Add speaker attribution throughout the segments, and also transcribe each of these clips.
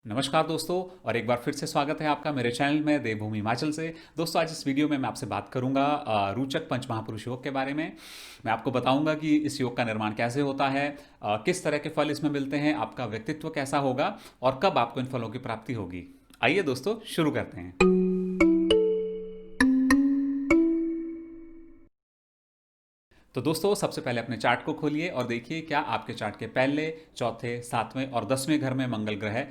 Speaker 1: नमस्कार दोस्तों। और एक बार फिर से स्वागत है आपका मेरे चैनल में देवभूमि हिमाचल से। दोस्तों, आज इस वीडियो में मैं आपसे बात करूंगा रोचक पंच महापुरुष योग के बारे में। मैं आपको बताऊंगा कि इस योग का निर्माण कैसे होता है, किस तरह के फल इसमें मिलते हैं, आपका व्यक्तित्व कैसा होगा और कब आपको इन फलों की प्राप्ति होगी। आइए दोस्तों, शुरू करते हैं। तो दोस्तों, सबसे पहले अपने चार्ट को खोलिए और देखिए क्या आपके चार्ट के पहले, चौथे, सातवें और 10वें घर में मंगल ग्रह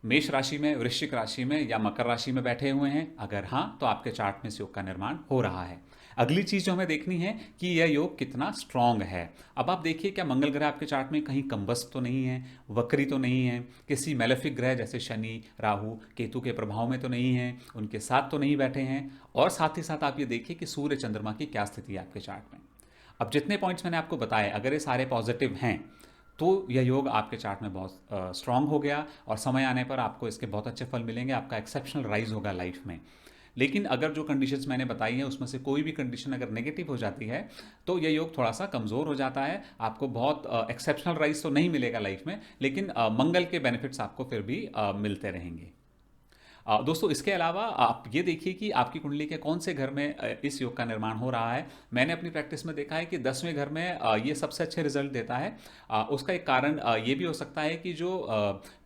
Speaker 1: मेष राशि में, वृश्चिक राशि में या मकर राशि में बैठे हुए हैं। अगर हाँ, तो आपके चार्ट में इस योग का निर्माण हो रहा है। अगली चीज जो हमें देखनी है कि यह योग कितना स्ट्रांग है। अब आप देखिए क्या मंगल ग्रह आपके चार्ट में कहीं कम्बस्त तो नहीं है, वक्री तो नहीं है, किसी मेलेफिक ग्रह जैसे शनि, राहु, केतु के प्रभाव में तो नहीं है, उनके साथ तो नहीं बैठे हैं। और साथ ही साथ आप ये देखिए कि सूर्य चंद्रमा की क्या स्थिति है आपके चार्ट में। अब जितने पॉइंट्स मैंने आपको बताए, अगर ये सारे पॉजिटिव हैं तो यह योग आपके चार्ट में बहुत स्ट्रांग हो गया और समय आने पर आपको इसके बहुत अच्छे फल मिलेंगे। आपका एक्सेप्शनल राइज होगा लाइफ में। लेकिन अगर जो कंडीशंस मैंने बताई हैं उसमें से कोई भी कंडीशन अगर नेगेटिव हो जाती है तो यह योग थोड़ा सा कमज़ोर हो जाता है। आपको बहुत एक्सेप्शनल राइज तो नहीं मिलेगा लाइफ में, लेकिन मंगल के बेनिफिट्स आपको फिर भी मिलते रहेंगे। दोस्तों, इसके अलावा आप ये देखिए कि आपकी कुंडली के कौन से घर में इस योग का निर्माण हो रहा है। मैंने अपनी प्रैक्टिस में देखा है कि 10वें घर में ये सबसे अच्छे रिजल्ट देता है। उसका एक कारण ये भी हो सकता है कि जो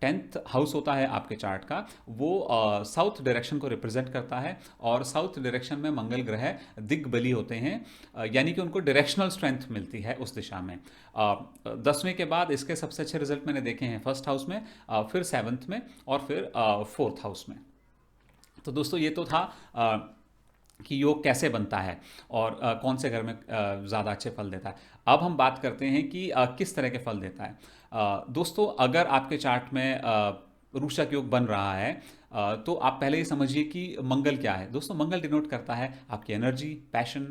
Speaker 1: 10th हाउस होता है आपके चार्ट का, वो साउथ डायरेक्शन को रिप्रेजेंट करता है और साउथ डायरेक्शन में मंगल ग्रह दिग्बली होते हैं। यानी कि उनको डायरेक्शनल स्ट्रेंथ मिलती है उस दिशा में। 10वें के बाद इसके सबसे अच्छे रिजल्ट मैंने देखे हैं फर्स्ट हाउस में, फिर 7th में और फिर 4th हाउस में। तो दोस्तों, ये तो था कि योग कैसे बनता है और कौन से घर में ज़्यादा अच्छे फल देता है। अब हम बात करते हैं कि किस तरह के फल देता है। दोस्तों, अगर आपके चार्ट में रूचक योग बन रहा है, तो आप पहले ही समझिए कि मंगल क्या है। दोस्तों, मंगल डिनोट करता है आपकी एनर्जी, पैशन,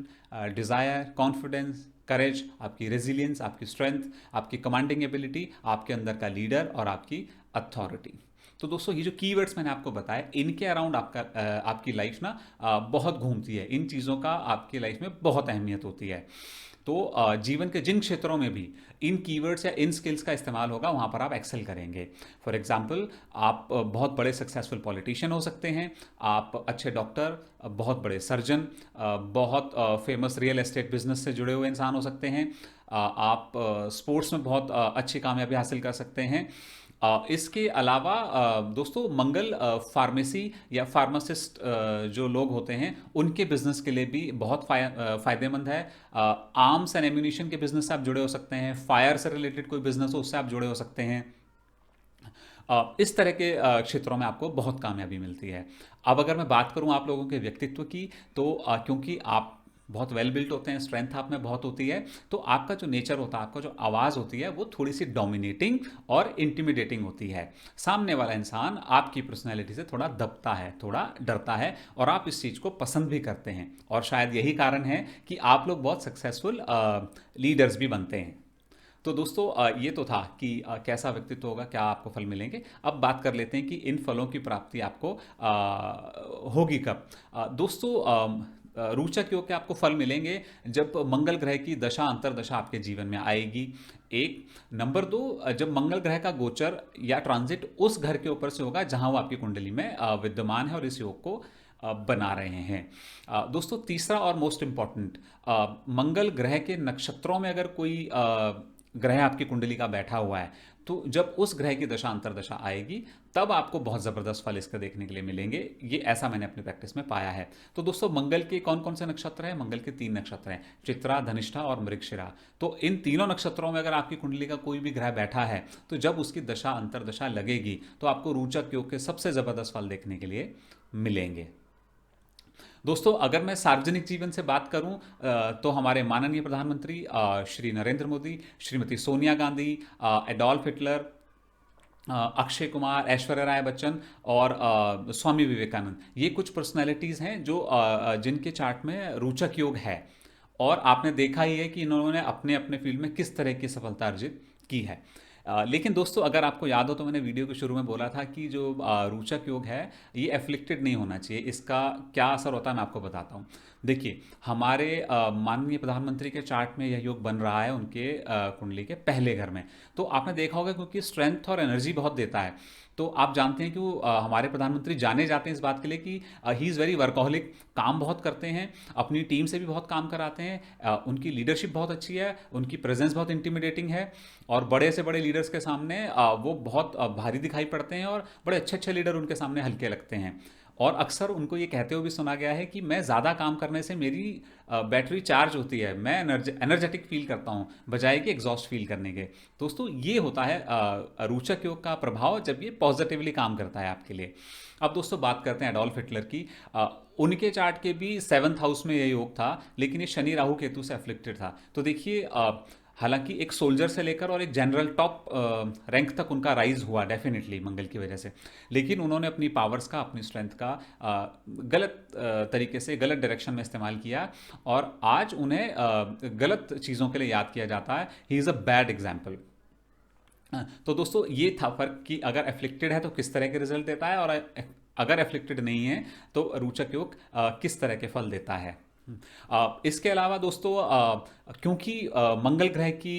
Speaker 1: डिज़ायर, कॉन्फिडेंस, करेज, आपकी रेजिलियंस, आपकी स्ट्रेंथ, आपकी कमांडिंग एबिलिटी, आपके अंदर का लीडर और आपकी अथॉरिटी। तो दोस्तों, ये जो कीवर्ड्स मैंने आपको बताए, इनके अराउंड आपकी लाइफ ना बहुत घूमती है। इन चीज़ों का आपकी लाइफ में बहुत अहमियत होती है। तो जीवन के जिन क्षेत्रों में भी इन कीवर्ड्स या इन स्किल्स का इस्तेमाल होगा, वहाँ पर आप एक्सेल करेंगे। फॉर एग्जांपल, आप बहुत बड़े सक्सेसफुल पॉलिटिशियन हो सकते हैं, आप अच्छे डॉक्टर, बहुत बड़े सर्जन, बहुत फेमस रियल एस्टेट बिजनेस से जुड़े हुए इंसान हो सकते हैं, आप स्पोर्ट्स में बहुत अच्छी कामयाबी हासिल कर सकते हैं। इसके अलावा दोस्तों, मंगल फार्मेसी या फार्मासिस्ट जो लोग होते हैं उनके बिजनेस के लिए भी बहुत फायदेमंद है। आर्म्स एंड एम्यूनिशन के बिजनेस से आप जुड़े हो सकते हैं, फायर से रिलेटेड कोई बिजनेस हो उससे आप जुड़े हो सकते हैं। इस तरह के क्षेत्रों में आपको बहुत कामयाबी मिलती है। अब अगर मैं बात करूं आप लोगों के व्यक्तित्व की, तो क्योंकि आप बहुत वेल बिल्ट होते हैं, स्ट्रेंथ आप में बहुत होती है, तो आपका जो नेचर होता है, आपका जो आवाज़ होती है, वो थोड़ी सी डोमिनेटिंग और इंटिमिडेटिंग होती है। सामने वाला इंसान आपकी पर्सनैलिटी से थोड़ा दबता है, थोड़ा डरता है और आप इस चीज़ को पसंद भी करते हैं। और शायद यही कारण है कि आप लोग बहुत सक्सेसफुल लीडर्स भी बनते हैं। तो दोस्तों, ये तो था कि कैसा व्यक्तित्व होगा, क्या आपको फल मिलेंगे। अब बात कर लेते हैं कि इन फलों की प्राप्ति आपको होगी कब। दोस्तों, रोचक योग के आपको फल मिलेंगे जब मंगल ग्रह की दशा अंतरदशा आपके जीवन में आएगी। एक नंबर दो, जब मंगल ग्रह का गोचर या ट्रांजिट उस घर के ऊपर से होगा जहां वो आपकी कुंडली में विद्यमान है और इस योग को बना रहे हैं। दोस्तों, तीसरा और मोस्ट इंपॉर्टेंट, मंगल ग्रह के नक्षत्रों में अगर कोई ग्रह आपकी कुंडली का बैठा हुआ है, तो जब उस ग्रह की दशा अंतरदशा आएगी तब आपको बहुत ज़बरदस्त फल इसके देखने के लिए मिलेंगे। ये ऐसा मैंने अपनी प्रैक्टिस में पाया है। तो दोस्तों, मंगल के कौन कौन से नक्षत्र हैं? मंगल के 3 नक्षत्र हैं, चित्रा, धनिष्ठा और मृगशिरा। तो इन तीनों नक्षत्रों में अगर आपकी कुंडली का कोई भी ग्रह बैठा है, तो जब उसकी दशा अंतरदशा लगेगी तो आपको रोचक योग के सबसे ज़बरदस्त फल देखने के लिए मिलेंगे। दोस्तों, अगर मैं सार्वजनिक जीवन से बात करूं, तो हमारे माननीय प्रधानमंत्री श्री नरेंद्र मोदी, श्रीमती सोनिया गांधी, एडोल्फ हिटलर, अक्षय कुमार, ऐश्वर्या राय बच्चन और स्वामी विवेकानंद, ये कुछ पर्सनालिटीज़ हैं जो जिनके चार्ट में रोचक योग है। और आपने देखा ही है कि इन्होंने अपने अपने फील्ड में किस तरह की सफलता अर्जित की है। लेकिन दोस्तों, अगर आपको याद हो तो मैंने वीडियो के शुरू में बोला था कि जो रोचक योग है ये एफ्लिक्टेड नहीं होना चाहिए। इसका क्या असर होता है मैं आपको बताता हूँ। देखिए, हमारे माननीय प्रधानमंत्री के चार्ट में यह योग बन रहा है उनके कुंडली के पहले घर में। तो आपने देखा होगा क्योंकि स्ट्रेंथ और एनर्जी बहुत देता है, तो आप जानते हैं कि वो हमारे प्रधानमंत्री जाने जाते हैं इस बात के लिए कि ही इज़ वेरी वर्कहोलिक, काम बहुत करते हैं, अपनी टीम से भी बहुत काम कराते हैं, उनकी लीडरशिप बहुत अच्छी है, उनकी प्रेजेंस बहुत इंटिमिडेटिंग है और बड़े से बड़े लीडर्स के सामने वो बहुत भारी दिखाई पड़ते हैं और बड़े अच्छे अच्छे लीडर उनके सामने हल्के लगते हैं। और अक्सर उनको ये कहते हुए भी सुना गया है कि मैं ज़्यादा काम करने से मेरी बैटरी चार्ज होती है, मैं एनर्जेटिक फील करता हूँ बजाय कि एग्जॉस्ट फील करने के। दोस्तों ये होता है रोचक योग का प्रभाव जब ये पॉजिटिवली काम करता है आपके लिए। अब दोस्तों बात करते हैं एडोल्फ हिटलर की। उनके चार्ट के भी 7th हाउस में ये योग था, लेकिन ये शनि राहु केतु से अफ्लिक्टेड था। तो देखिए हालांकि एक सोल्जर से लेकर और एक जनरल टॉप रैंक तक उनका राइज हुआ डेफिनेटली मंगल की वजह से, लेकिन उन्होंने अपनी पावर्स का, अपनी स्ट्रेंथ का गलत तरीके से, गलत डायरेक्शन में इस्तेमाल किया और आज उन्हें गलत चीज़ों के लिए याद किया जाता है। He is a bad example. तो दोस्तों ये था फर्क कि अगर एफ्लिक्टेड है तो किस तरह के रिजल्ट देता है और अगर एफ्लिक्टेड नहीं है तो रोचक योग किस तरह के फल देता है। इसके अलावा दोस्तों क्योंकि मंगल ग्रह की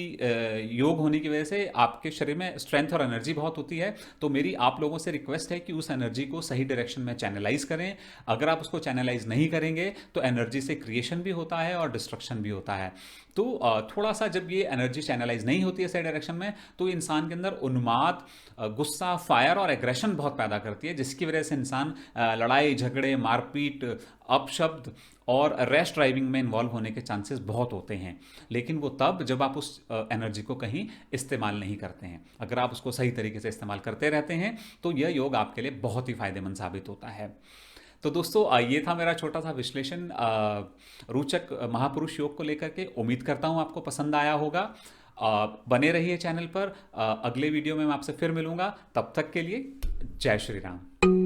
Speaker 1: योग होने की वजह से आपके शरीर में स्ट्रेंथ और एनर्जी बहुत होती है, तो मेरी आप लोगों से रिक्वेस्ट है कि उस एनर्जी को सही डायरेक्शन में चैनलाइज करें। अगर आप उसको चैनलाइज नहीं करेंगे तो एनर्जी से क्रिएशन भी होता है और डिस्ट्रक्शन भी होता है। तो थोड़ा सा जब ये एनर्जी चैनलाइज नहीं होती है सही डायरेक्शन में तो इंसान के अंदर उन्माद, गुस्सा, फायर और एग्रेशन बहुत पैदा करती है, जिसकी वजह से इंसान लड़ाई झगड़े, मारपीट, अपशब्द और रैश ड्राइविंग में इन्वॉल्व होने के चांसेस बहुत होते हैं। लेकिन वो तब जब आप उस एनर्जी को कहीं इस्तेमाल नहीं करते हैं। अगर आप उसको सही तरीके से इस्तेमाल करते रहते हैं तो यह योग आपके लिए बहुत ही फायदेमंद साबित होता है। तो दोस्तों ये था मेरा छोटा सा विश्लेषण रोचक महापुरुष योग को लेकर के। उम्मीद करता हूँ आपको पसंद आया होगा। बने रहिए चैनल पर। अगले वीडियो में मैं आपसे फिर मिलूंगा। तब तक के लिए जय श्री राम।